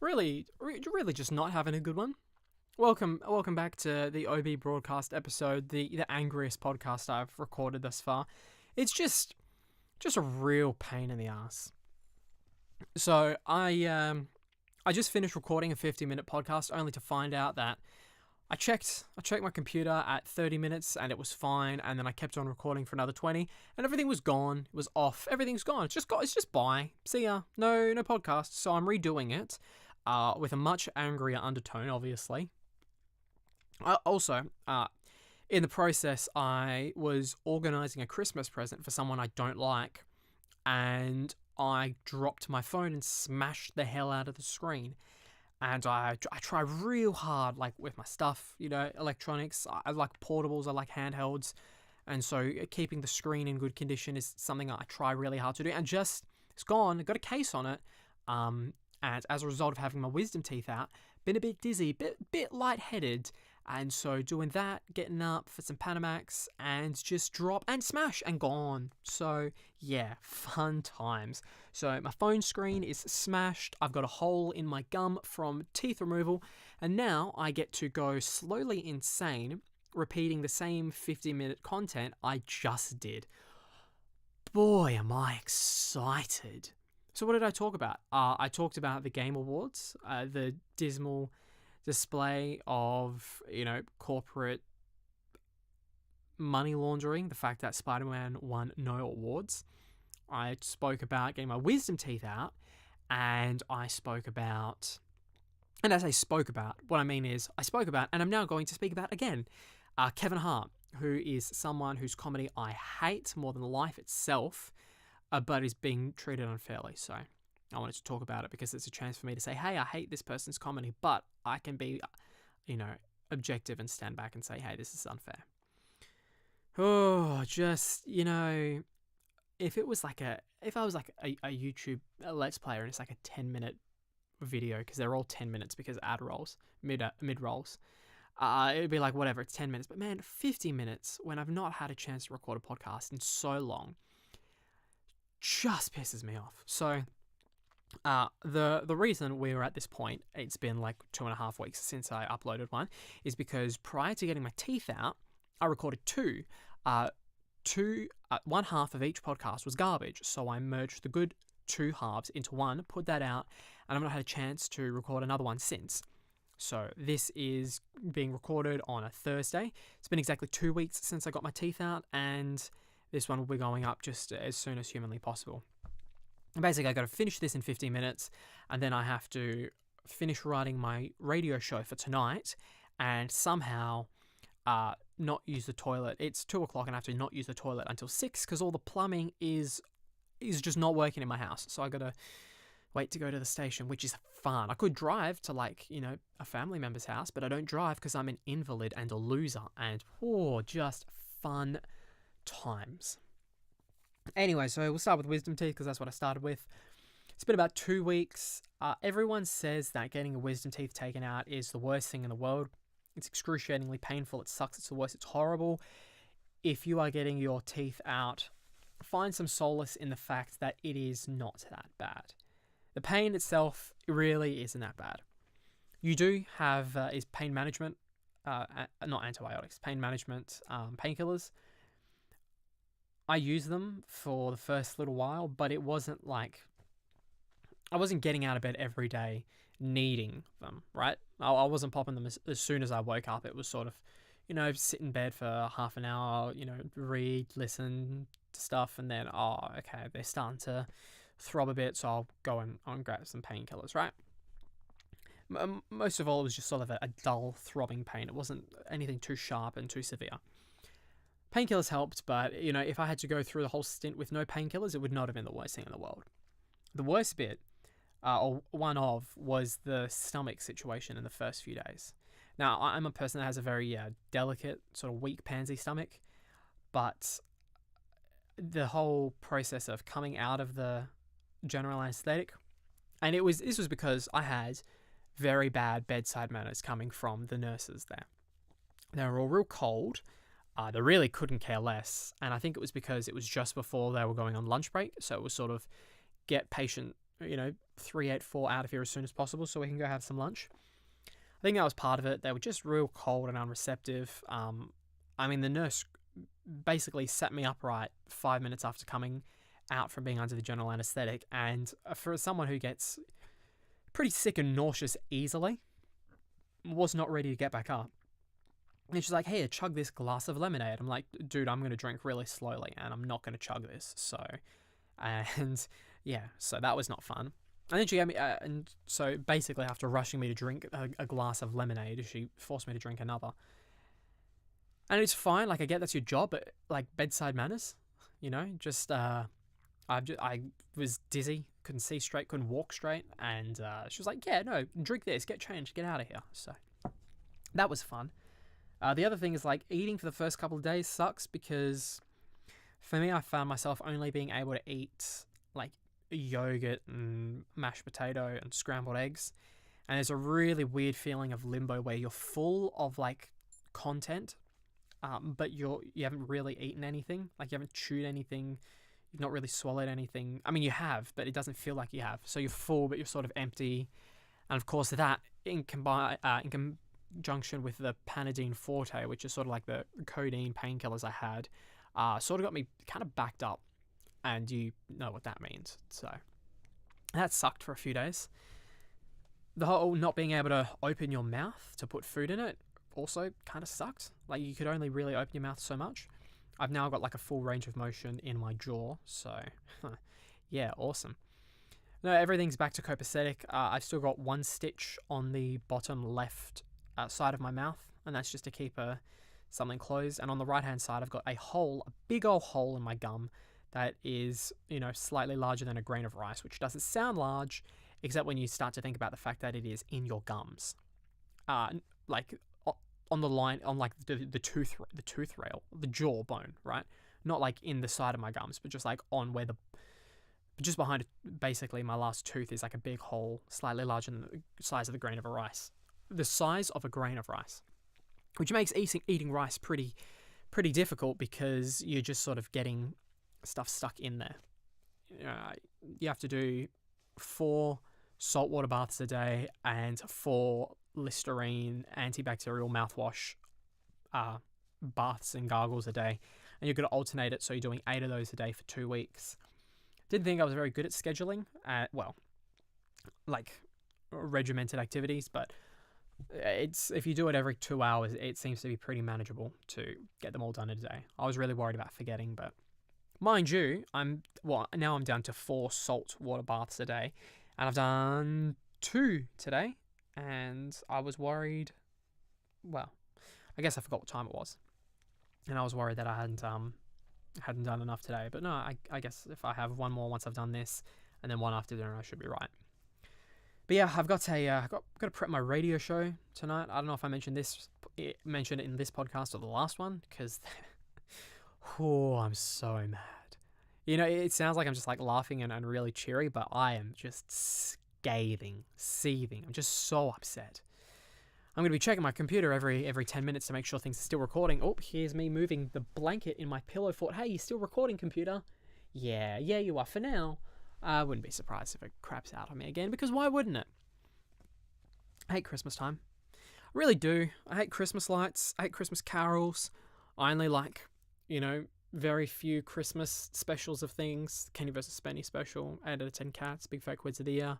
really just not having a good one. Welcome back to the OB broadcast episode, the angriest podcast I've recorded thus far. It's just a real pain in the ass. So I just finished recording a 50-minute podcast only to find out that I checked my computer at 30 minutes and it was fine, and then I kept on recording for another 20 and everything was gone. It was off. Everything's gone. It's just bye. See ya. No podcast. So I'm redoing it with a much angrier undertone, obviously. Also, in the process, I was organizing a Christmas present for someone I don't like, and I dropped my phone and smashed the hell out of the screen. And I try real hard, like, with my stuff, electronics. I like portables, I like handhelds. And so keeping the screen in good condition is something I try really hard to do. And just, it's gone. I got a case on it. And as a result of having my wisdom teeth out, been a bit dizzy, bit lightheaded. And so doing that, getting up for some Panamax, and just drop and smash and gone. So yeah, fun times. So my phone screen is smashed. I've got a hole in my gum from teeth removal. And now I get to go slowly insane, repeating the same 50-minute content I just did. Boy, am I excited. So what did I talk about? I talked about the Game Awards, the dismal display of, corporate money laundering, the fact that Spider-Man won no awards. I spoke about getting my wisdom teeth out, and I spoke about, and as I spoke about, what I mean is I spoke about, and I'm now going to speak about again, Kevin Hart, who is someone whose comedy I hate more than life itself, but is being treated unfairly. So I wanted to talk about it because it's a chance for me to say, hey, I hate this person's comedy, but I can be, objective and stand back and say, hey, this is unfair. Oh, just, if I was like a YouTube Let's Player and it's like a 10-minute video, because they're all 10 minutes because ad rolls, mid rolls, it'd be like, whatever, it's 10 minutes. But man, 50 minutes when I've not had a chance to record a podcast in so long just pisses me off. So the reason we're at this point, it's been like 2.5 weeks since I uploaded one, is because prior to getting my teeth out, I recorded two. One half of each podcast was garbage, so I merged the good two halves into one, put that out, and I've not had a chance to record another one since. So this is being recorded on a Thursday. It's been exactly 2 weeks since I got my teeth out, and this one will be going up just as soon as humanly possible. And basically, I got to finish this in 15 minutes, and then I have to finish writing my radio show for tonight, and somehow not use the toilet. It's 2:00, and I have to not use the toilet until 6 because all the plumbing is just not working in my house. So I got to wait to go to the station, which is fun. I could drive to a family member's house, but I don't drive because I'm an invalid and a loser, and just fun times. Anyway, so we'll start with wisdom teeth because that's what I started with. It's been about 2 weeks. Everyone says that getting a wisdom teeth taken out is the worst thing in the world. It's excruciatingly painful. It sucks. It's the worst. It's horrible. If you are getting your teeth out, find some solace in the fact that it is not that bad. The pain itself really isn't that bad. You do have is pain management, not antibiotics, pain management, painkillers. I used them for the first little while, but it wasn't like I wasn't getting out of bed every day needing them, right? I wasn't popping them as soon as I woke up. It was sort of, sit in bed for half an hour, read, listen to stuff, and then, okay, they're starting to throb a bit, so I'll go and grab some painkillers, right? Most of all, it was just sort of a dull throbbing pain. It wasn't anything too sharp and too severe. Painkillers helped, but, if I had to go through the whole stint with no painkillers, it would not have been the worst thing in the world. The worst bit, or one of, was the stomach situation in the first few days. Now, I'm a person that has a very delicate, sort of weak pansy stomach, but the whole process of coming out of the general anesthetic, and this was because I had very bad bedside manners coming from the nurses there. They were all real cold. They really couldn't care less, and I think it was because it was just before they were going on lunch break, so it was sort of get patient 384 out of here as soon as possible so we can go have some lunch. I think that was part of it. They were just real cold and unreceptive. The nurse basically sat me upright 5 minutes after coming out from being under the general anesthetic, and for someone who gets pretty sick and nauseous easily, was not ready to get back up. And she's like, "Hey, chug this glass of lemonade." I'm like, "Dude, I'm going to drink really slowly and I'm not going to chug this." So that was not fun. And then she gave me, and so basically after rushing me to drink a glass of lemonade, she forced me to drink another. And it's fine, like I get that's your job, but like bedside manners, just, I was dizzy, couldn't see straight, couldn't walk straight, and she was like, "Yeah, no, drink this, get changed, get out of here." So that was fun. The other thing is like eating for the first couple of days sucks because for me, I found myself only being able to eat like yogurt and mashed potato and scrambled eggs. And there's a really weird feeling of limbo where you're full of like content, but you haven't really eaten anything. Like you haven't chewed anything. You've not really swallowed anything. I mean, you have, but it doesn't feel like you have. So you're full, but you're sort of empty. And of course, that in conjunction with the Panadine Forte, which is sort of like the codeine painkillers I had, sort of got me kind of backed up. And you know what that means. So that sucked for a few days. The whole not being able to open your mouth to put food in it also kind of sucked. Like you could only really open your mouth so much. I've now got like a full range of motion in my jaw. So yeah, awesome. No, everything's back to copacetic. I've still got one stitch on the bottom left side of my mouth, and that's just to keep something closed. And on the right hand side, I've got a big old hole in my gum that is, slightly larger than a grain of rice, which doesn't sound large, except when you start to think about the fact that it is in your gums. Like on the line, on like the tooth rail, the jawbone, right? Not like in the side of my gums, but just like on where just behind it, basically my last tooth is like a big hole, slightly larger than the size of a grain of rice. The size of a grain of rice, which makes eating rice pretty difficult because you're just sort of getting stuff stuck in there. You have to do 4 saltwater baths a day and 4 Listerine antibacterial mouthwash baths and gargles a day, and you're going to alternate it, so you're doing 8 of those a day for 2 weeks. Didn't think I was very good at scheduling, like regimented activities, but if you do it every 2 hours, it seems to be pretty manageable to get them all done in a day. I was really worried about forgetting, but mind you, now I'm down to 4 salt water baths a day, and I've done 2 today, and I was worried. Well, I guess I forgot what time it was, and I was worried that I hadn't done enough today. But no, I guess if I have one more once I've done this, and then one after dinner, I should be right. But yeah, I've got to prep my radio show tonight. I don't know if I mentioned it in this podcast or the last one, because I'm so mad. It sounds like I'm just like laughing and really cheery, but I am just seething. I'm just so upset. I'm going to be checking my computer every 10 minutes to make sure things are still recording. Oh, here's me moving the blanket in my pillow fort. Hey, you still recording, computer? Yeah, you are for now. I wouldn't be surprised if it craps out on me again, because why wouldn't it? I hate Christmas time. I really do. I hate Christmas lights. I hate Christmas carols. I only like, very few Christmas specials of things. Kenny vs. Spenny special, 8 out of 10 cats, Big Fat Quids of the Year.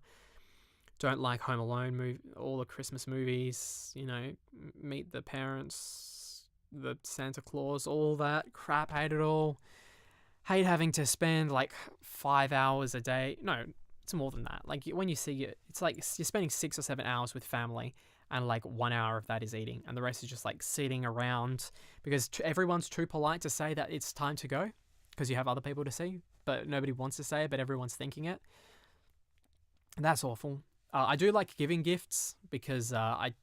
Don't like Home Alone, all the Christmas movies, Meet the Parents, the Santa Claus, all that crap. Hate it all. Hate having to spend like 5 hours a day. No, it's more than that. Like when you see it, it's like you're spending 6 or 7 hours with family, and like 1 hour of that is eating, and the rest is just like sitting around because everyone's too polite to say that it's time to go because you have other people to see, but nobody wants to say it, but everyone's thinking it. That's awful. I do like giving gifts because I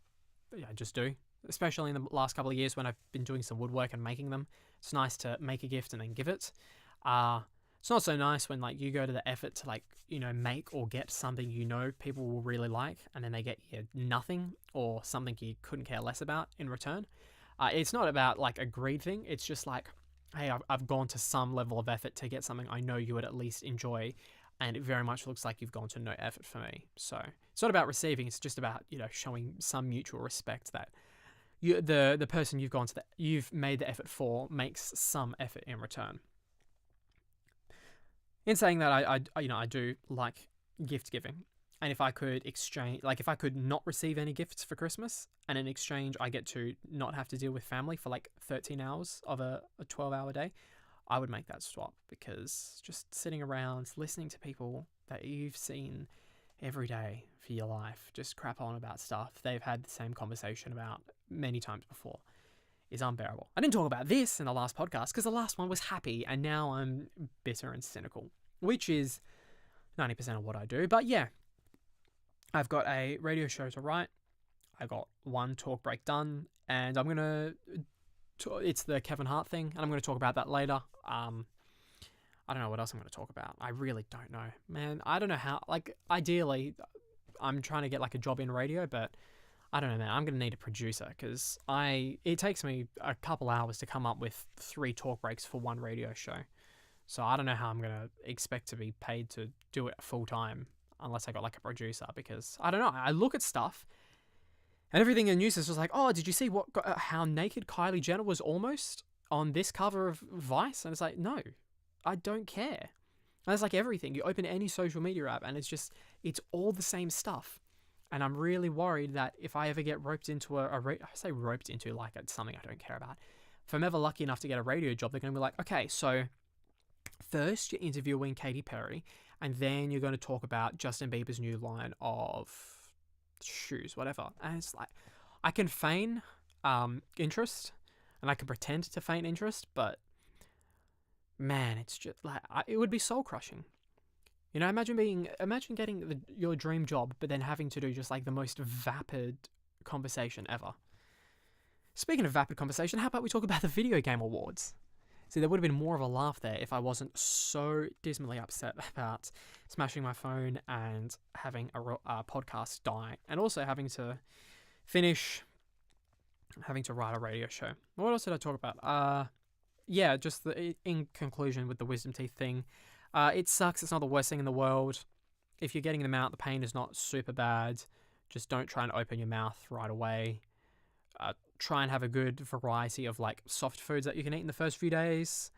just do, especially in the last couple of years when I've been doing some woodwork and making them. It's nice to make a gift and then give it. It's not so nice when like you go to the effort to like, make or get something people will really like, and then they get you nothing or something you couldn't care less about in return. It's not about like a greed thing. It's just like, hey, I've gone to some level of effort to get something I know you would at least enjoy, and it very much looks like you've gone to no effort for me. So it's not about receiving, it's just about, showing some mutual respect that the person you've made the effort for makes some effort in return. In saying that, I do like gift giving. And if I could if I could not receive any gifts for Christmas, and in exchange I get to not have to deal with family for 13 hours of a 12-hour day, I would make that swap, because just sitting around listening to people that you've seen every day for your life just crap on about stuff they've had the same conversation about many times before is unbearable. I didn't talk about this in the last podcast because the last one was happy, and now I'm bitter and cynical, which is 90% of what I do. But yeah, I've got a radio show to write. I got one talk break done, and I'm going it's the Kevin Hart thing, and I'm going to talk about that later. I don't know what else I'm going to talk about. I really don't know, man. I don't know how, ideally, I'm trying to get a job in radio, but I don't know, man. I'm going to need a producer, because it takes me a couple hours to come up with 3 talk breaks for one radio show. So I don't know how I'm going to expect to be paid to do it full time unless I got a producer, because I don't know. I look at stuff and everything in the news is just oh, did you see how naked Kylie Jenner was almost on this cover of Vice? And it's no, I don't care. And it's everything. You open any social media app and it's all the same stuff. And I'm really worried that if I ever get roped into I say roped into like it's something I don't care about. If I'm ever lucky enough to get a radio job, they're going to be okay, so first you're interviewing Katy Perry, and then you're going to talk about Justin Bieber's new line of shoes, whatever. And it's I can feign interest, and I can pretend to feign interest, but man, it's just it would be soul crushing. Imagine getting your dream job, but then having to do just the most vapid conversation ever. Speaking of vapid conversation, how about we talk about the video game awards? See, there would have been more of a laugh there if I wasn't so dismally upset about smashing my phone and having a podcast die, and also having to write a radio show. What else did I talk about? Yeah, just in conclusion with the wisdom teeth thing, it sucks. It's not the worst thing in the world. If you're getting them out, the pain is not super bad. Just don't try and open your mouth right away. Try and have a good variety of soft foods that you can eat in the first few days.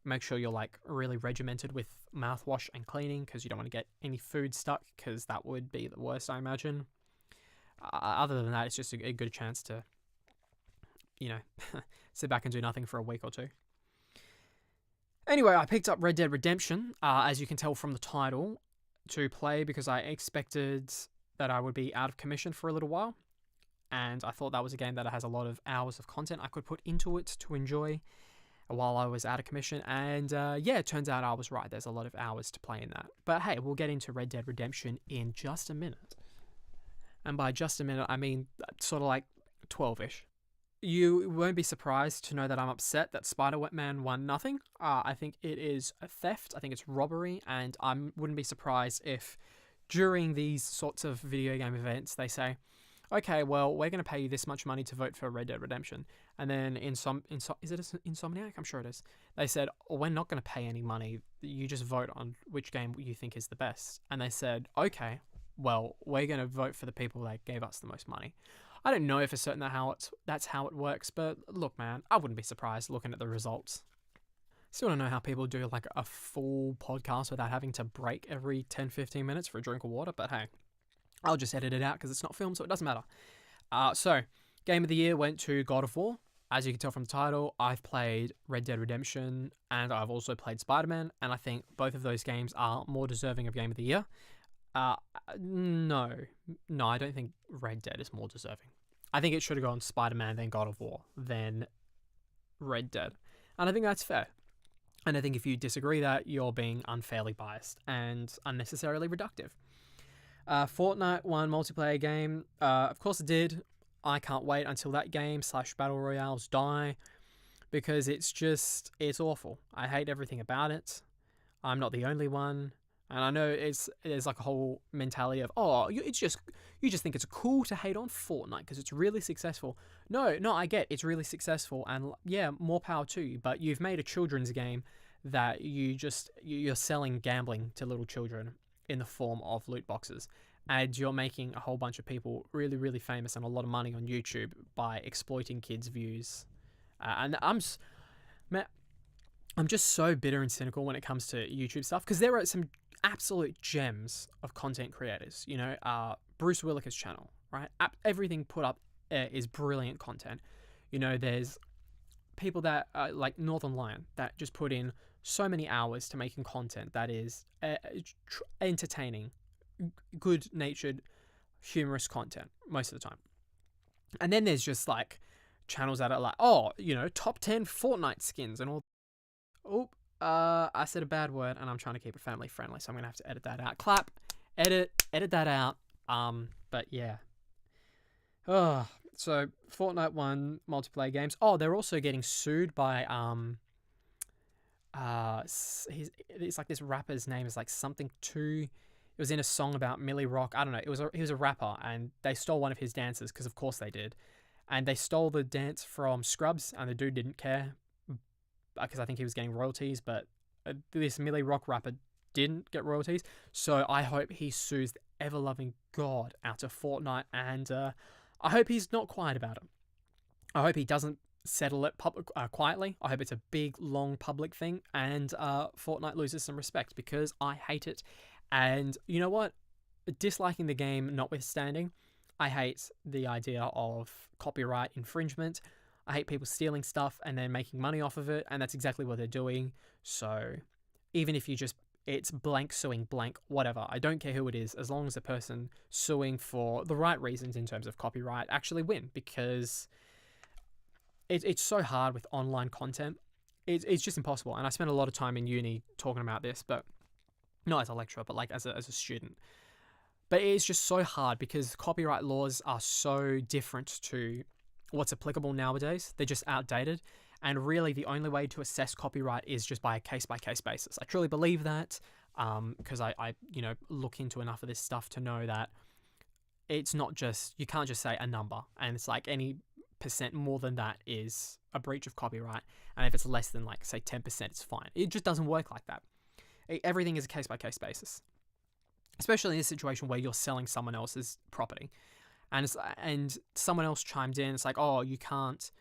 Make sure you're really regimented with mouthwash and cleaning, because you don't want to get any food stuck, because that would be the worst, I imagine. Other than that, it's just a good chance to, sit back and do nothing for a week or two. Anyway, I picked up Red Dead Redemption, as you can tell from the title, to play because I expected that I would be out of commission for a little while. And I thought that was a game that has a lot of hours of content I could put into it to enjoy while I was out of commission. And it turns out I was right. There's a lot of hours to play in that. But hey, we'll get into Red Dead Redemption in just a minute. And by just a minute, I mean sort of 12-ish. You won't be surprised to know that I'm upset that Spider-Man won nothing. I think it is a theft. I think it's robbery. And I wouldn't be surprised if during these sorts of video game events, they say, okay, well, we're going to pay you this much money to vote for Red Dead Redemption. And then is it Insomniac? I'm sure it is. They said, we're not going to pay any money. You just vote on which game you think is the best. And they said, okay, well, we're going to vote for the people that gave us the most money. I don't know for certain that's how it works, but look, man, I wouldn't be surprised looking at the results. Still don't know how people do a full podcast without having to break every 10-15 minutes for a drink of water, but hey. I'll just edit it out because it's not filmed, so it doesn't matter. So, Game of the Year went to God of War. As you can tell from the title, I've played Red Dead Redemption, and I've also played Spider-Man, and I think both of those games are more deserving of Game of the Year. No, I don't think Red Dead is more deserving. I think it should have gone Spider-Man, then God of War, then Red Dead. And I think that's fair. And I think if you disagree that, you're being unfairly biased and unnecessarily reductive. Fortnite won multiplayer game. Of course it did. I can't wait until that game / Battle Royales die, because it's awful. I hate everything about it. I'm not the only one. And I know there's a whole mentality of, you just think it's cool to hate on Fortnite because it's really successful. No, I get it's really successful, and yeah, more power to you, but you've made a children's game that you're selling gambling to little children in the form of loot boxes, and you're making a whole bunch of people really, really famous and a lot of money on YouTube by exploiting kids' views. And man, I'm just so bitter and cynical when it comes to YouTube stuff, because there are some absolute gems of content creators. Bruce Williker's channel, right? Everything put up is brilliant content. There's people that like Northern Lion that just put in so many hours to making content that is entertaining, good-natured, humorous content most of the time. And then there's just like channels that are like, top 10 Fortnite skins and all. I said a bad word, and I'm trying to keep it family friendly, so I'm gonna have to edit that out. Clap, edit that out. But yeah. So Fortnite won multiplayer games. They're also getting sued by it's like this rapper's name is like something too. It was in a song about Millie Rock. I don't know. He was a rapper, and they stole one of his dances, because of course they did, and they stole the dance from Scrubs, and the dude didn't care because I think he was getting royalties, but this Millie Rock rapper didn't get royalties. So I hope he sues the ever-loving God out of Fortnite, and I hope he's not quiet about it. I hope he doesn't settle it quietly. I hope it's a big, long public thing, and Fortnite loses some respect, because I hate it. And you know what? Disliking the game notwithstanding, I hate the idea of copyright infringement. I hate people stealing stuff and then making money off of it, and that's exactly what they're doing. So even if it's blank suing blank, whatever, I don't care who it is, as long as the person suing for the right reasons in terms of copyright actually win, because it's so hard with online content. It's just impossible. And I spent a lot of time in uni talking about this, but not as a lecturer, but like as a student. But it's just so hard, because copyright laws are so different to what's applicable nowadays. They're just outdated. And really, the only way to assess copyright is just by a case-by-case basis. I truly believe that, because I look into enough of this stuff to know that it's not just, you can't just say a number, and it's like any percent more than that is a breach of copyright, and if it's less than, like, say 10%, it's fine. It just doesn't work like that. Everything is a case-by-case basis, especially in a situation where you're selling someone else's property, and someone else chimed in. It's like, you can't,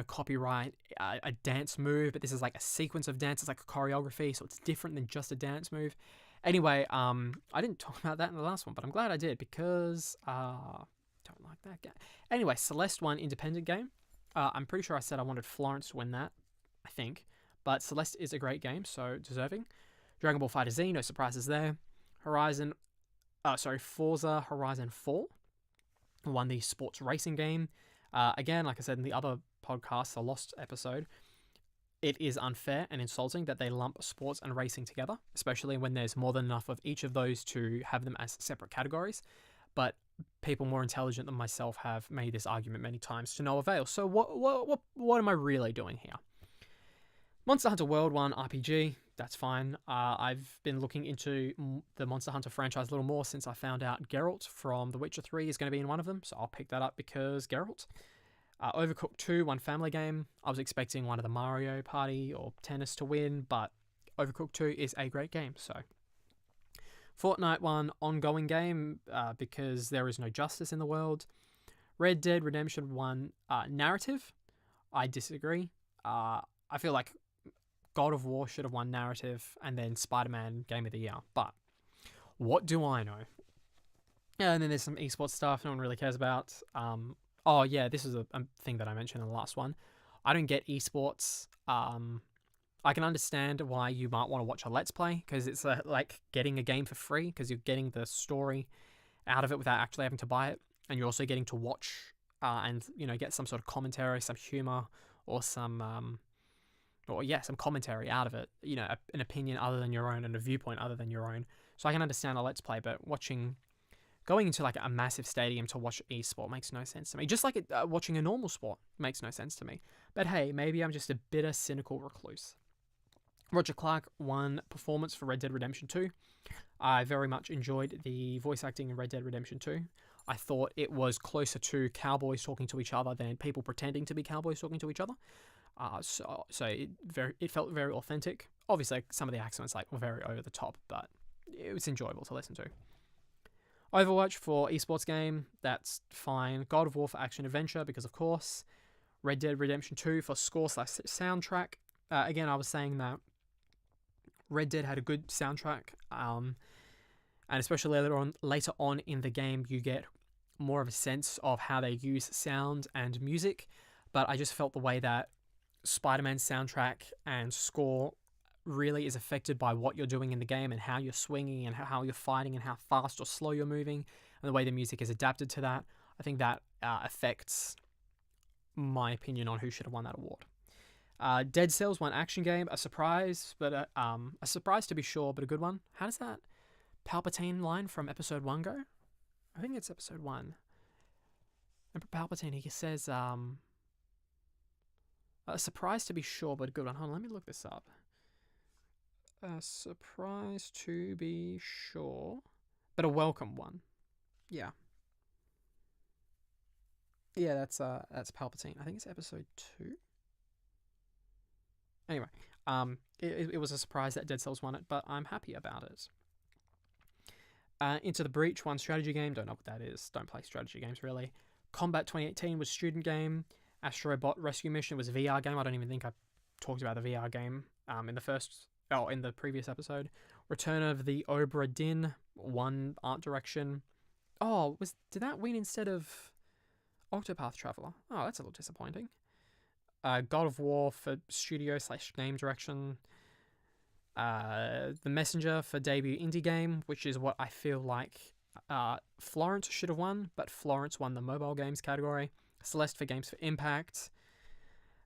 copyright a dance move, but this is like a sequence of dances, like a choreography, so it's different than just a dance move. Anyway, I didn't talk about that in the last one, but I'm glad I did, because don't like that game. Anyway, Celeste won independent game. I'm pretty sure I said I wanted Florence to win that, I think, but Celeste is a great game, so deserving. Dragon Ball FighterZ, no surprises there. Forza Horizon 4 won the sports racing game. Again, like I said in the other podcast, the Lost episode, it is unfair and insulting that they lump sports and racing together, especially when there's more than enough of each of those to have them as separate categories. But people more intelligent than myself have made this argument many times to no avail. So what am I really doing here? Monster Hunter World won RPG. That's fine. I've been looking into the Monster Hunter franchise a little more since I found out Geralt from The Witcher 3 is going to be in one of them, so I'll pick that up because Geralt. Overcooked 2 won Family Game. I was expecting one of the Mario Party or Tennis to win, but Overcooked 2 is a great game, so. Fortnite won Ongoing Game because there is no justice in the world. Red Dead Redemption won Narrative. I disagree. I feel like God of War should have won Narrative, and then Spider-Man Game of the Year. But what do I know? Yeah, and then there's some esports stuff no one really cares about. This is a thing that I mentioned in the last one. I don't get esports. I can understand why you might want to watch a Let's Play, because it's like getting a game for free, because you're getting the story out of it without actually having to buy it, and you're also getting to watch and get some sort of commentary, some humor, or some commentary out of it, an opinion other than your own and a viewpoint other than your own. So I can understand a Let's Play, but going into like a massive stadium to watch esport makes no sense to me. Just like watching a normal sport makes no sense to me. But hey, maybe I'm just a bitter, cynical recluse. Roger Clark won performance for Red Dead Redemption 2. I very much enjoyed the voice acting in Red Dead Redemption 2. I thought it was closer to cowboys talking to each other than people pretending to be cowboys talking to each other. So it felt very authentic. obviously some of the accents were very over the top, but it was enjoyable to listen to. Overwatch for esports game, that's fine. God of War for action adventure, because of course. Red Dead Redemption 2 for score/soundtrack. Again, I was saying that Red Dead had a good soundtrack, and especially later on in the game, you get more of a sense of how they use sound and music. But I just felt the way that Spider-Man's soundtrack and score really is affected by what you're doing in the game and how you're swinging and how you're fighting and how fast or slow you're moving, and the way the music is adapted to that. I think that affects my opinion on who should have won that award. Dead Cells won action game, a surprise, but a surprise to be sure, but a good one. How does that Palpatine line from episode 1 go? I think it's episode 1. Emperor Palpatine, he says, a surprise to be sure, but a good one. Hold on, let me look this up. A surprise to be sure, but a welcome one. Yeah. Yeah, that's Palpatine. I think it's episode 2. Anyway, it was a surprise that Dead Cells won it, but I'm happy about it. Into the Breach won strategy game. Don't know what that is. Don't play strategy games, really. Combat 2018 was student game. Astrobot Rescue Mission was VR game. I don't even think I talked about the VR game in the previous episode. Return of the Obra Dinn won art direction. Oh, did that win instead of Octopath Traveler? Oh, that's a little disappointing. God of War for studio/game direction. The Messenger for debut indie game, which is what I feel like Florence should have won, but Florence won the mobile games category. Celeste for games for impact.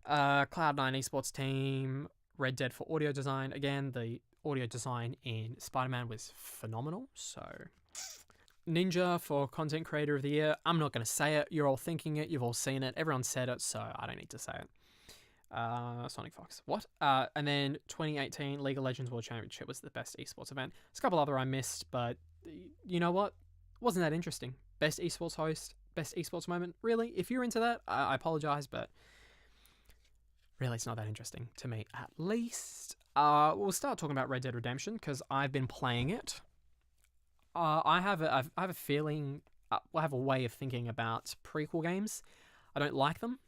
Cloud9 esports team. Red Dead for audio design. Again, the audio design in Spider-Man was phenomenal. So, Ninja for content creator of the year. I'm not going to say it. You're all thinking it. You've all seen it. Everyone said it, so I don't need to say it. Sonic Fox. What? And then 2018 League of Legends World Championship was the best esports event. There's a couple other I missed, but you know what? Wasn't that interesting? Best esports host, best esports moment. Really? If you're into that, I apologize, but really it's not that interesting to me, at least. We'll start talking about Red Dead Redemption because I've been playing it. I have a feeling. I have a way of thinking about prequel games. I don't like them.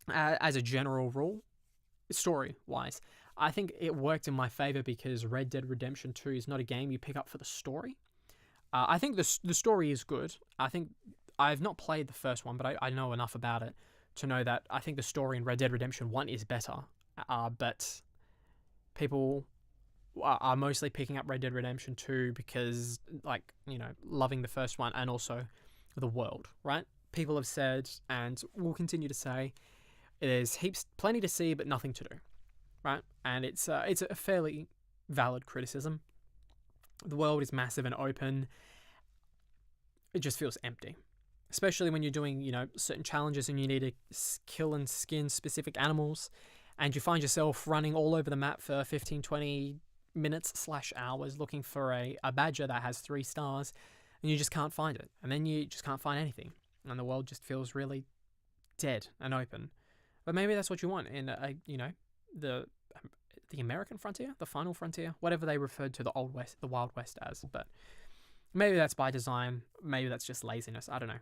As a general rule, story-wise, I think it worked in my favor because Red Dead Redemption 2 is not a game you pick up for the story. I think the story is good. I think I've not played the first one, but I know enough about it to know that I think the story in Red Dead Redemption 1 is better. But people are mostly picking up Red Dead Redemption 2 because, loving the first one and also the world, right? People have said, and will continue to say, there's plenty to see, but nothing to do, right? And it's a fairly valid criticism. The world is massive and open. It just feels empty, especially when you're doing, certain challenges and you need to kill and skin specific animals, and you find yourself running all over the map for 15, 20 minutes/hours looking for a badger that has 3 stars, and you just can't find it. And then you just can't find anything. And the world just feels really dead and open. But maybe that's what you want in the American frontier, the final frontier, whatever they referred to the Old West, the Wild West as. But maybe that's by design. Maybe that's just laziness. I don't know.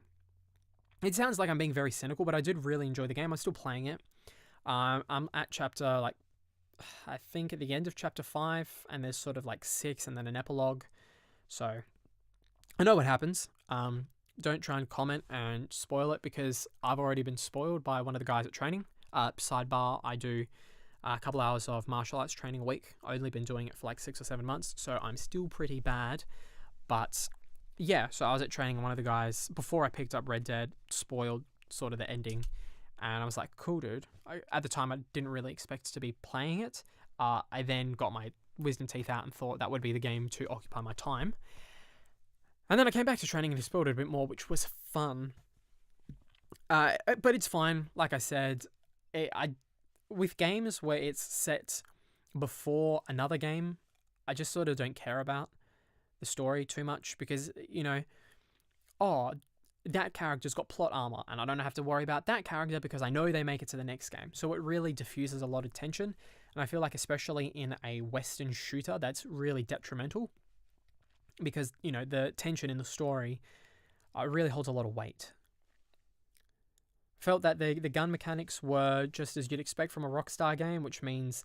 It sounds like I'm being very cynical, but I did really enjoy the game. I'm still playing it. I'm at chapter, I think at the end of chapter 5, and there's sort of 6 and then an epilogue. So I know what happens. Don't try and comment and spoil it because I've already been spoiled by one of the guys at training. Sidebar, I do a couple hours of martial arts training a week. I've only been doing it for 6 or 7 months, so I'm still pretty bad. But yeah, so I was at training and one of the guys, before I picked up Red Dead, spoiled sort of the ending. And I was like, cool, dude. At the time, I didn't really expect to be playing it. I then got my wisdom teeth out and thought that would be the game to occupy my time. And then I came back to training and he spoiled it a bit more, which was fun. But it's fine. Like I said, with games where it's set before another game, I just sort of don't care about the story too much because, that character's got plot armor and I don't have to worry about that character because I know they make it to the next game. So it really diffuses a lot of tension. And I feel like especially in a Western shooter, that's really detrimental because, the tension in the story really holds a lot of weight. Felt that the gun mechanics were just as you'd expect from a Rockstar game, which means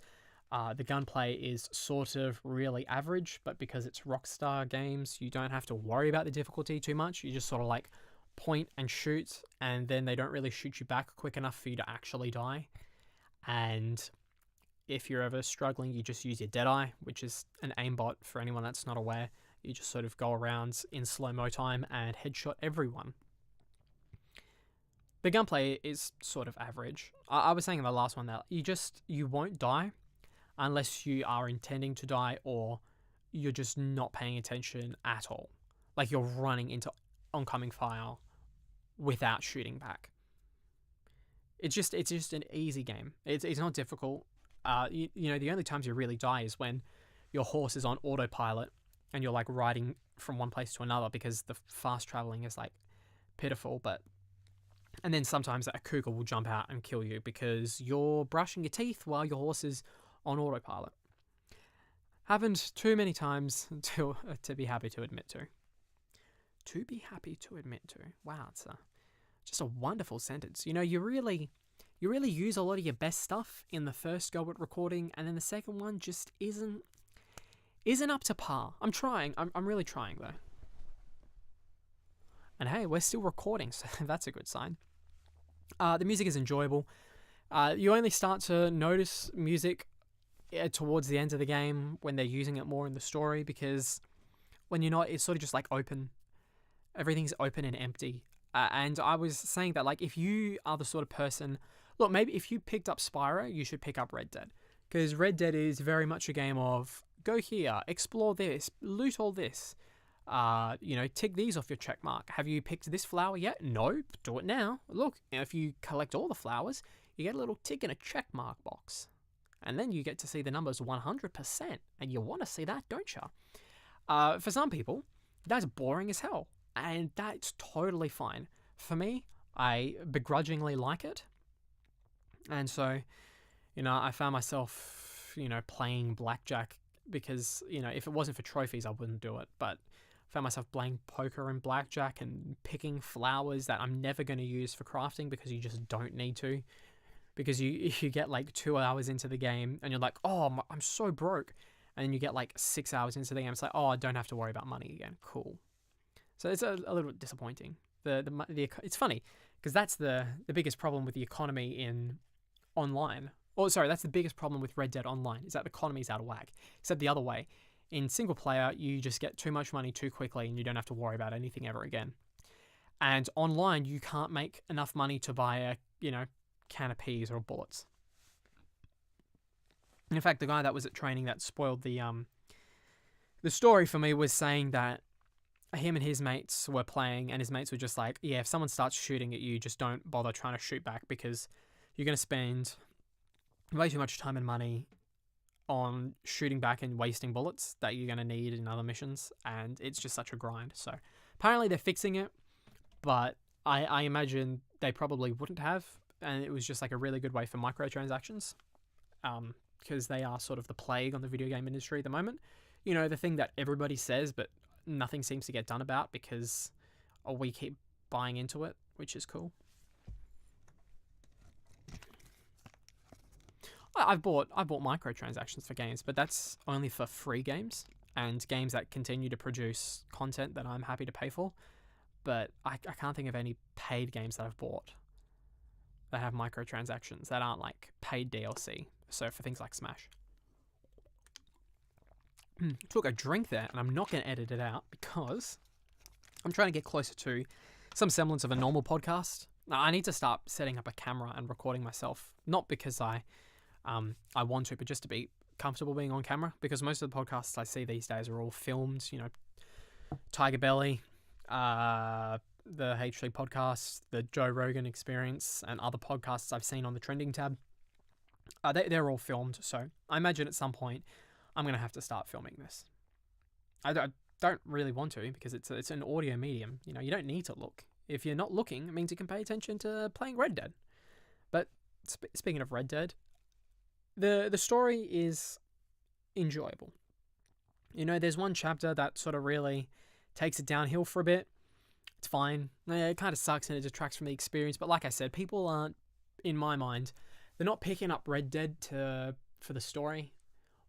the gunplay is sort of really average, but because it's Rockstar games, you don't have to worry about the difficulty too much. You just sort of like point and shoot, and then they don't really shoot you back quick enough for you to actually die. And if you're ever struggling, you just use your Deadeye, which is an aimbot for anyone that's not aware. You just sort of go around in slow-mo time and headshot everyone. The gunplay is sort of average. I was saying in the last one that you won't die unless you are intending to die or you're just not paying attention at all. Like you're running into oncoming fire without shooting back. It's just an easy game. It's not difficult. The only times you really die is when your horse is on autopilot and you're like riding from one place to another because the fast traveling is like pitiful. And then sometimes a cougar will jump out and kill you because you're brushing your teeth while your horse is on autopilot. Happened too many times to be happy to admit to. To be happy to admit to. Wow, it's just a wonderful sentence. You really use a lot of your best stuff in the first go at recording, and then the second one just isn't up to par. I'm trying. I'm really trying though. And hey, we're still recording, so that's a good sign. The music is enjoyable. You only start to notice music towards the end of the game when they're using it more in the story, because when you're not, it's sort of just like open. Everything's open and empty. And I was saying that, like, if you are the sort of person... Look, maybe if you picked up Spyro, you should pick up Red Dead. Because Red Dead is very much a game of, go here, explore this, loot all this. Tick these off your check mark. Have you picked this flower yet? No, do it now. Look, if you collect all the flowers, you get a little tick in a check mark box. And then you get to see the numbers 100%. And you want to see that, don't you? For some people, that's boring as hell. And that's totally fine. For me, I begrudgingly like it. And so, I found myself, playing blackjack because, if it wasn't for trophies, I wouldn't do it. But I found myself playing poker and blackjack and picking flowers that I'm never going to use for crafting because you just don't need to. Because you get like 2 hours into the game and you're like, oh, I'm so broke. And then you get like 6 hours into the game. It's like, oh, I don't have to worry about money again. Cool. So it's a little bit disappointing. It's funny because that's the biggest problem with the economy in online. Oh, sorry, that's the biggest problem with Red Dead Online is that the economy's out of whack. Except the other way. In single player, you just get too much money too quickly and you don't have to worry about anything ever again. And online, you can't make enough money to buy a, can of peas or bullets. And in fact, the guy that was at training that spoiled the story for me was saying that him and his mates were playing and his mates were just like, yeah, if someone starts shooting at you, just don't bother trying to shoot back because you're going to spend way too much time and money on shooting back and wasting bullets that you're going to need in other missions, and it's just such a grind. So apparently they're fixing it, but I imagine they probably wouldn't have, and it was just like a really good way for microtransactions, because they are sort of the plague on the video game industry at the moment. The thing that everybody says, but nothing seems to get done about because we keep buying into it, which is cool. I've bought microtransactions for games, but that's only for free games and games that continue to produce content that I'm happy to pay for. But I can't think of any paid games that I've bought that have microtransactions that aren't like paid DLC. So for things like Smash. Took a drink there, and I'm not going to edit it out because I'm trying to get closer to some semblance of a normal podcast. Now, I need to start setting up a camera and recording myself, not because I want to, but just to be comfortable being on camera, because most of the podcasts I see these days are all filmed, Tiger Belly, the H3 podcast, the Joe Rogan Experience, and other podcasts I've seen on the trending tab. They're all filmed, so I imagine at some point I'm going to have to start filming this. I don't really want to because it's an audio medium. You don't need to look. If you're not looking, it means you can pay attention to playing Red Dead. But speaking of Red Dead, The story is enjoyable. There's one chapter that sort of really takes it downhill for a bit. It's fine. It kind of sucks and it detracts from the experience. But like I said, people aren't, in my mind, they're not picking up Red Dead for the story.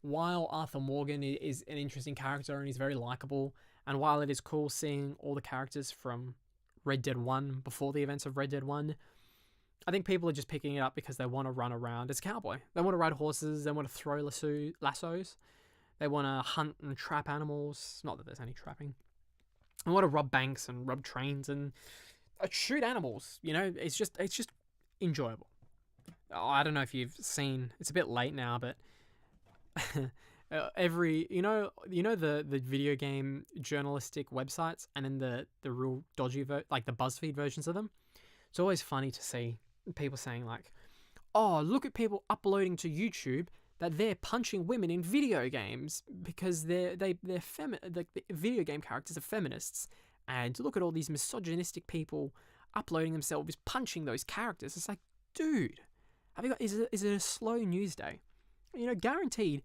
While Arthur Morgan is an interesting character and he's very likable, and while it is cool seeing all the characters from Red Dead 1 before the events of Red Dead 1, I think people are just picking it up because they want to run around as a cowboy. They want to ride horses, they want to throw lassos, they want to hunt and trap animals. Not that there's any trapping. They want to rob banks and rob trains and shoot animals. It's just enjoyable. I don't know if you've seen. It's a bit late now, but every the video game journalistic websites, and then the real dodgy like the BuzzFeed versions of them. It's always funny to see people saying like, "Oh, look at people uploading to YouTube that they're punching women in video games because the video game characters are feminists, and look at all these misogynistic people uploading themselves punching those characters." It's like, dude, is it a slow news day? Guaranteed,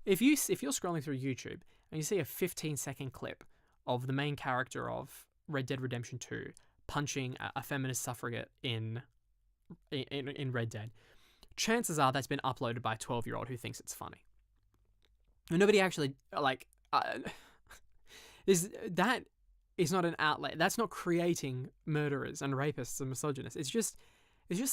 if you're scrolling through YouTube and you see a 15-second clip of the main character of Red Dead Redemption 2 punching a feminist suffragette in Red Dead, chances are that's been uploaded by a 12-year-old who thinks it's funny. And nobody actually that is not an outlet. That's not creating murderers and rapists and misogynists. It's just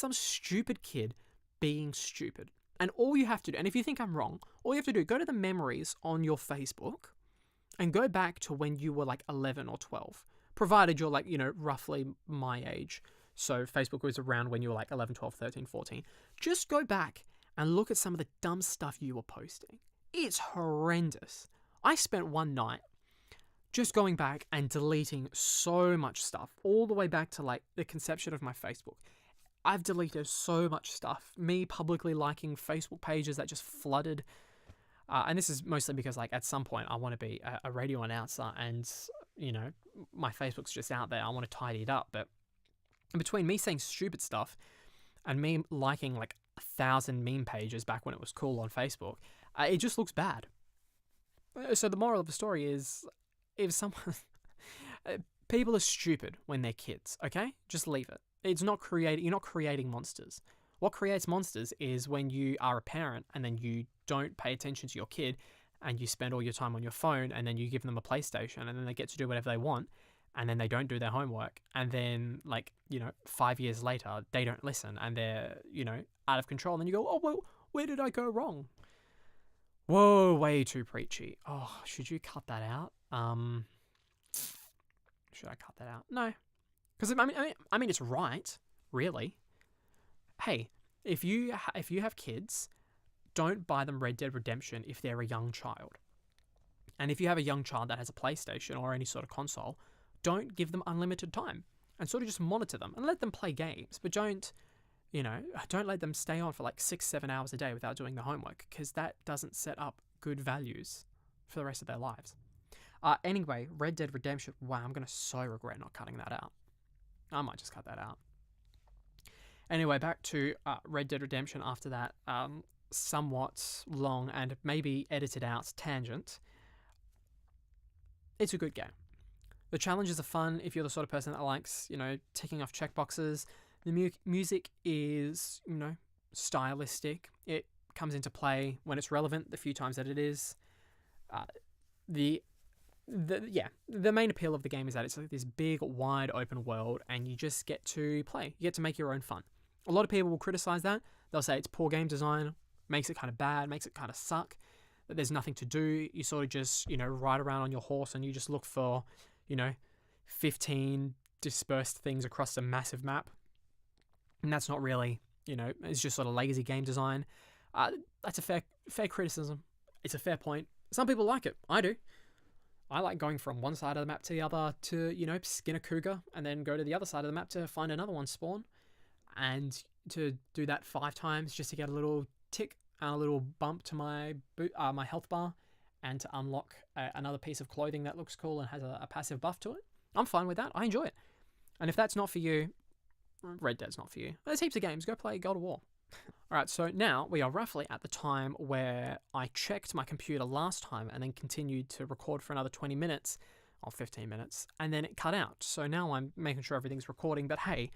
some stupid kid being stupid. And all you have to do, and if you think I'm wrong, all you have to do, go to the memories on your Facebook and go back to when you were like 11 or 12, provided you're like, roughly my age. So Facebook was around when you were like 11, 12, 13, 14. Just go back and look at some of the dumb stuff you were posting. It's horrendous. I spent one night just going back and deleting so much stuff, all the way back to like the conception of my Facebook. I've deleted so much stuff. Me publicly liking Facebook pages that just flooded. And this is mostly because like at some point I want to be a radio announcer and, my Facebook's just out there. I want to tidy it up. But between me saying stupid stuff and me liking like 1,000 meme pages back when it was cool on Facebook, it just looks bad. So the moral of the story is, if someone... people are stupid when they're kids, okay? Just leave it. You're not creating monsters. What creates monsters is when you are a parent and then you don't pay attention to your kid and you spend all your time on your phone and then you give them a PlayStation and then they get to do whatever they want and then they don't do their homework and then 5 years later they don't listen and they're, out of control, and then you go, "Oh, well, where did I go wrong?" Whoa, way too preachy. Oh, should you cut that out? Should I cut that out? No. Because I mean, it's right, really. Hey, if you have kids, don't buy them Red Dead Redemption if they're a young child. And if you have a young child that has a PlayStation or any sort of console, don't give them unlimited time and sort of just monitor them and let them play games, but don't let them stay on for like 6-7 hours a day without doing the homework, because that doesn't set up good values for the rest of their lives. Anyway, Red Dead Redemption. Wow, I'm gonna so regret not cutting that out. I might just cut that out. Anyway, back to Red Dead Redemption after that somewhat long and maybe edited out tangent. It's a good game. The challenges are fun if you're the sort of person that likes, ticking off checkboxes. The music is, stylistic. It comes into play when it's relevant, the few times that it is. The main appeal of the game is that it's like this big, wide open world and you just get to play. You get to make your own fun. A lot of people will criticize that. They'll say it's poor game design, makes it kind of bad, makes it kind of suck, that there's nothing to do. You sort of just, ride around on your horse and you just look for, 15 dispersed things across a massive map. And that's not really, it's just sort of lazy game design. That's a fair criticism. It's a fair point. Some people like it. I do. I like going from one side of the map to the other to, skin a cougar and then go to the other side of the map to find another one spawn. And to do that 5 times just to get a little tick and a little bump to my my health bar, and to unlock another piece of clothing that looks cool and has a passive buff to it. I'm fine with that. I enjoy it. And if that's not for you, Red Dead's not for you. There's heaps of games. Go play God of War. All right, so now we are roughly at the time where I checked my computer last time and then continued to record for another 20 minutes or 15 minutes, and then it cut out. So now I'm making sure everything's recording, but hey,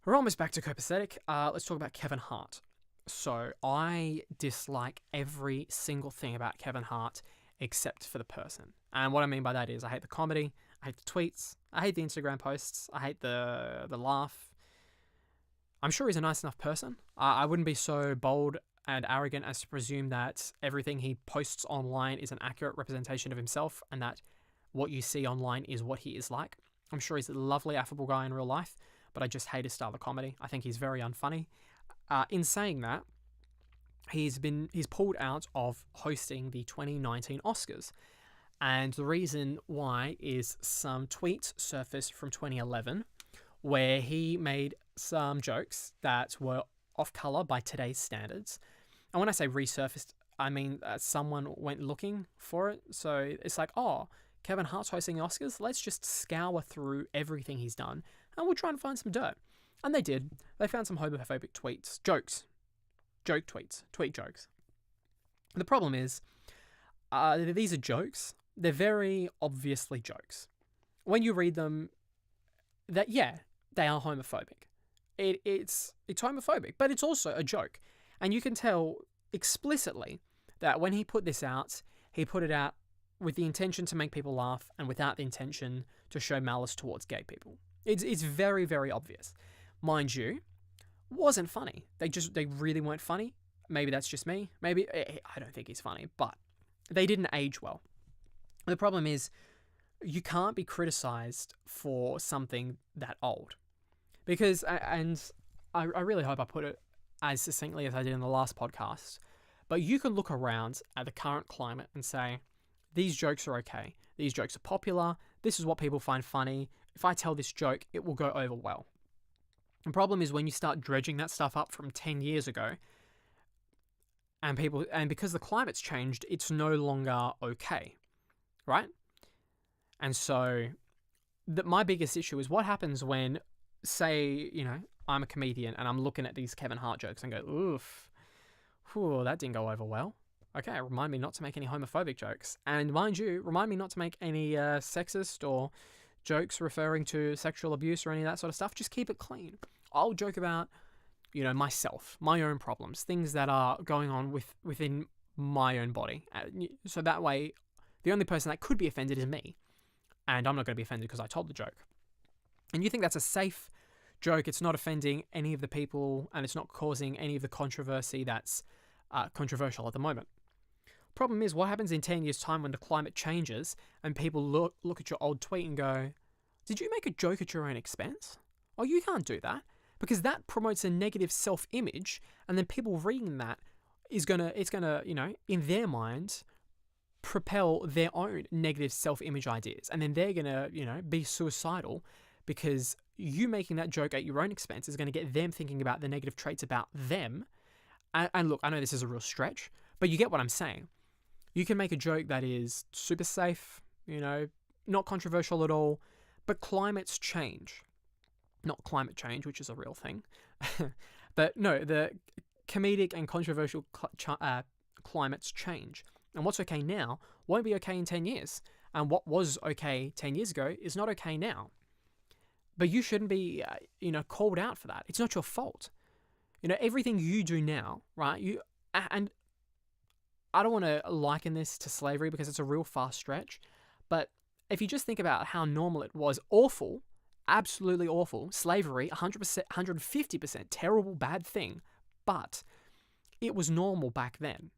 we're almost back to copacetic. Let's talk about Kevin Hart. So I dislike every single thing about Kevin Hart except for the person. And what I mean by that is I hate the comedy, I hate the tweets, I hate the Instagram posts, I hate the laugh. I'm sure he's a nice enough person. I wouldn't be so bold and arrogant as to presume that everything he posts online is an accurate representation of himself and that what you see online is what he is like. I'm sure he's a lovely, affable guy in real life, but I just hate his style of comedy. I think he's very unfunny. In saying that, he's pulled out of hosting the 2019 Oscars. And the reason why is some tweets surfaced from 2011 where he made some jokes that were off color by today's standards. And when I say resurfaced, I mean someone went looking for it. So it's like, oh, Kevin Hart's hosting the Oscars. Let's just scour through everything he's done and we'll try and find some dirt. And they did. They found some homophobic tweets, joke tweets, tweet jokes. The problem is, these are jokes. They're very obviously jokes. When you read them, that they are homophobic. It's homophobic, but it's also a joke. And you can tell explicitly that when he put this out, he put it out with the intention to make people laugh and without the intention to show malice towards gay people. It's very, very obvious. Mind you, wasn't funny. They really weren't funny. Maybe that's just me. Maybe, I don't think he's funny, but they didn't age well. The problem is, you can't be criticized for something that old. Because, and I really hope I put it as succinctly as I did in the last podcast, but you can look around at the current climate and say, these jokes are okay. These jokes are popular. This is what people find funny. If I tell this joke, it will go over well. The problem is when you start dredging that stuff up from 10 years ago, and because the climate's changed, it's no longer okay, right? And so my biggest issue is what happens when, say, I'm a comedian and I'm looking at these Kevin Hart jokes and go, oof, that didn't go over well. Okay, remind me not to make any homophobic jokes. And mind you, remind me not to make any sexist or jokes referring to sexual abuse or any of that sort of stuff. Just keep it clean. I'll joke about, myself, my own problems, things that are going on within my own body. So that way, the only person that could be offended is me. And I'm not going to be offended because I told the joke. And you think that's a safe joke, it's not offending any of the people, and it's not causing any of the controversy that's controversial at the moment. Problem is, what happens in 10 years' time when the climate changes and people look at your old tweet and go, did you make a joke at your own expense? Oh, you can't do that, because that promotes a negative self-image, and then people reading that it's gonna, in their mind, propel their own negative self-image ideas, and then they're gonna, be suicidal because you making that joke at your own expense is going to get them thinking about the negative traits about them. And look, I know this is a real stretch, but you get what I'm saying. You can make a joke that is super safe, not controversial at all, but climates change. Not climate change, which is a real thing. But no, the comedic and controversial climates change. And what's okay now won't be okay in 10 years. And what was okay 10 years ago is not okay now. But you shouldn't be, called out for that. It's not your fault. Everything you do now, right? And I don't want to liken this to slavery because it's a real far stretch. But if you just think about how normal it was, awful, absolutely awful, slavery, 100%, 150%, terrible, bad thing. But it was normal back then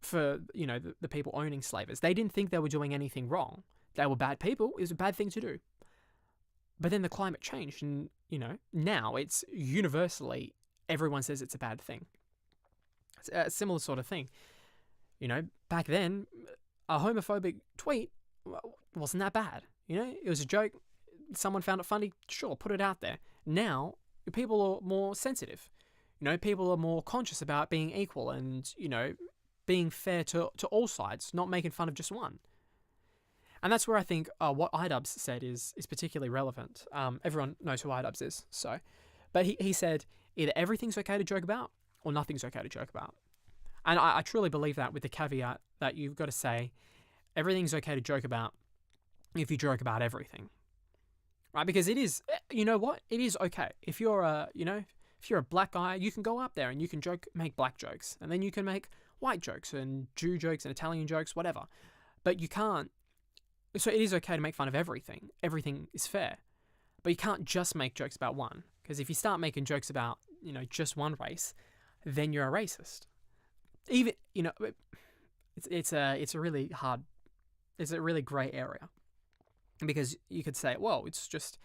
for, the people owning slavers. They didn't think they were doing anything wrong. They were bad people. It was a bad thing to do. But then the climate changed and, now it's universally, everyone says it's a bad thing. It's a similar sort of thing. Back then, a homophobic tweet wasn't that bad. It was a joke. Someone found it funny. Sure, put it out there. Now, people are more sensitive. People are more conscious about being equal and, being fair to all sides, not making fun of just one. And that's where I think what iDubbbz said is particularly relevant. Everyone knows who iDubbbz is, so. But he said either everything's okay to joke about or nothing's okay to joke about. And I truly believe that, with the caveat that you've got to say everything's okay to joke about if you joke about everything. Right? Because it is, you know what? It is okay. If you're if you're a black guy, you can go up there and you can make black jokes. And then you can make white jokes and Jew jokes and Italian jokes, whatever. But you can't. So it is okay to make fun of everything. Everything is fair. But you can't just make jokes about one. Because if you start making jokes about, just one race, then you're a racist. Even, it's a really hard, it's a really grey area. Because you could say, well, it's just,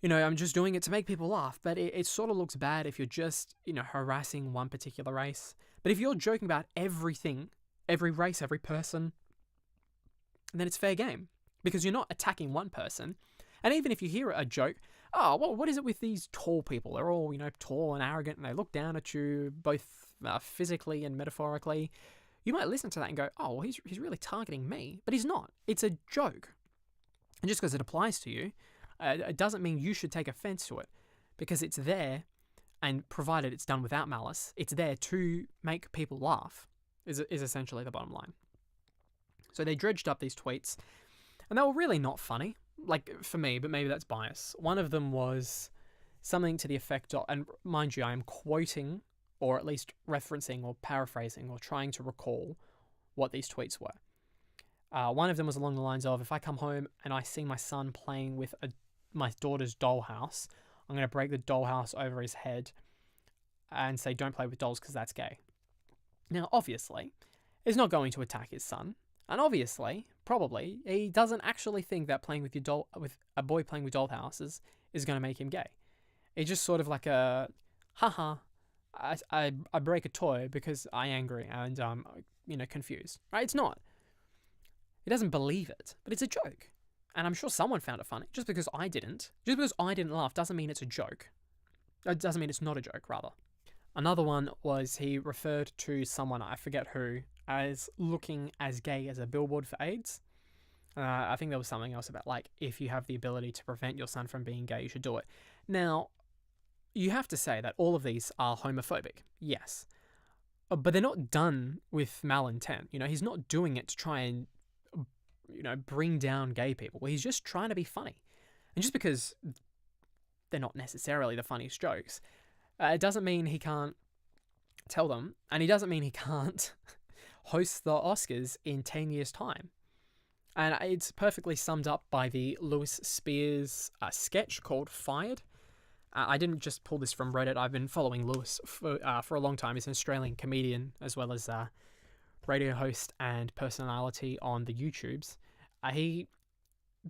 I'm just doing it to make people laugh. But it sort of looks bad if you're just, harassing one particular race. But if you're joking about everything, every race, every person, then it's fair game. Because you're not attacking one person. And even if you hear a joke, oh, well, what is it with these tall people? They're all, tall and arrogant, and they look down at you, both physically and metaphorically. You might listen to that and go, oh, well, he's really targeting me. But he's not. It's a joke. And just because it applies to you, it doesn't mean you should take offense to it. Because it's there, and provided it's done without malice, it's there to make people laugh, is essentially the bottom line. So they dredged up these tweets, and they were really not funny. Like, for me, but maybe that's bias. One of them was something to the effect of, and mind you, I am quoting, or at least referencing, or paraphrasing, or trying to recall what these tweets were. One of them was along the lines of, if I come home and I see my son playing with my daughter's dollhouse, I'm going to break the dollhouse over his head and say, don't play with dolls because that's gay. Now, obviously, he's not going to attack his son. And obviously, probably, he doesn't actually think that playing with with a boy playing with dollhouses is going to make him gay. It's just sort of like a, haha, I break a toy because I'm angry and confused. Right? It's not. He doesn't believe it, but it's a joke. And I'm sure someone found it funny. Just because I didn't laugh doesn't mean it's a joke. It doesn't mean it's not a joke, rather. Another one was he referred to someone, I forget who, as looking as gay as a billboard for AIDS. I think there was something else about, like, if you have the ability to prevent your son from being gay, you should do it. Now, you have to say that all of these are homophobic, yes. But they're not done with malintent. He's not doing it to try and, bring down gay people. Well, he's just trying to be funny. And just because they're not necessarily the funniest jokes, it doesn't mean he can't tell them, and he doesn't mean he can't host the Oscars in 10 years' time. And it's perfectly summed up by the Lewis Spears sketch called Fired. I didn't just pull this from Reddit. I've been following Lewis for a long time. He's an Australian comedian, as well as radio host and personality on the YouTubes. He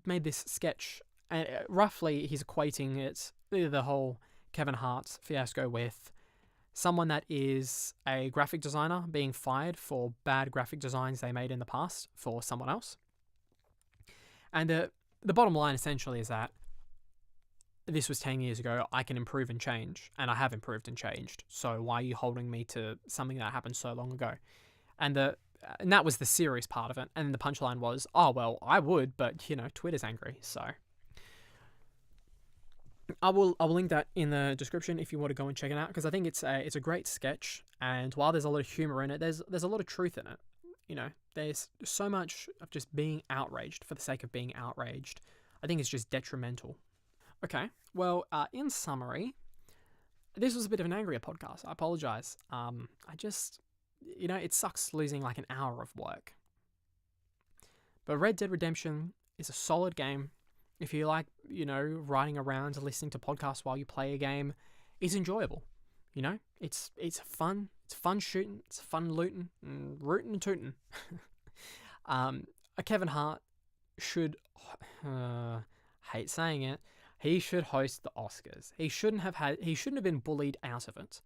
made this sketch, and roughly he's equating it, the whole Kevin Hart fiasco, with someone that is a graphic designer being fired for bad graphic designs they made in the past for someone else. And the bottom line essentially is that this was 10 years ago, I can improve and change, and I have improved and changed, so why are you holding me to something that happened so long ago? And that was the serious part of it, and the punchline was, oh, well, I would, but, Twitter's angry, so... I will link that in the description if you want to go and check it out, because I think it's a great sketch, and while there's a lot of humor in it, there's a lot of truth in it. There's so much of just being outraged for the sake of being outraged. I think it's just detrimental. Okay, well, in summary, this was a bit of an angrier podcast. I apologize. I just, it sucks losing like an hour of work. But Red Dead Redemption is a solid game. If you like, riding around listening to podcasts while you play a game, it's enjoyable. It's fun. It's fun shooting. It's fun looting and rooting and tooting. Kevin Hart should, hate saying it, he should host the Oscars. He shouldn't have been bullied out of it.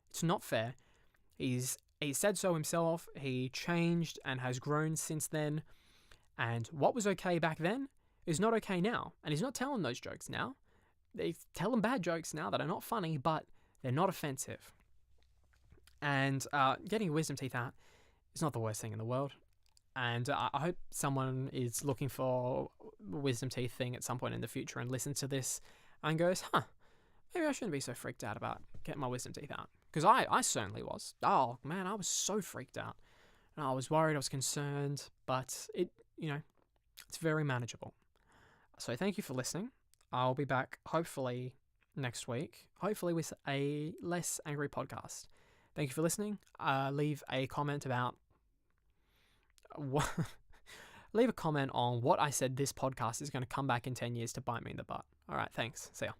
It's not fair. He said so himself. He changed and has grown since then. And what was okay back then is not okay now. And he's not telling those jokes now. They tell him bad jokes now that are not funny, but they're not offensive. And getting your wisdom teeth out is not the worst thing in the world. And I hope someone is looking for a wisdom teeth thing at some point in the future and listens to this and goes, maybe I shouldn't be so freaked out about getting my wisdom teeth out. Because I certainly was. Oh, man, I was so freaked out. And I was worried, I was concerned, but it's very manageable. So thank you for listening. I'll be back hopefully next week, hopefully with a less angry podcast. Thank you for listening. Leave a comment about what... Leave a comment on what I said this podcast is going to come back in 10 years to bite me in the butt. All right, thanks. See ya.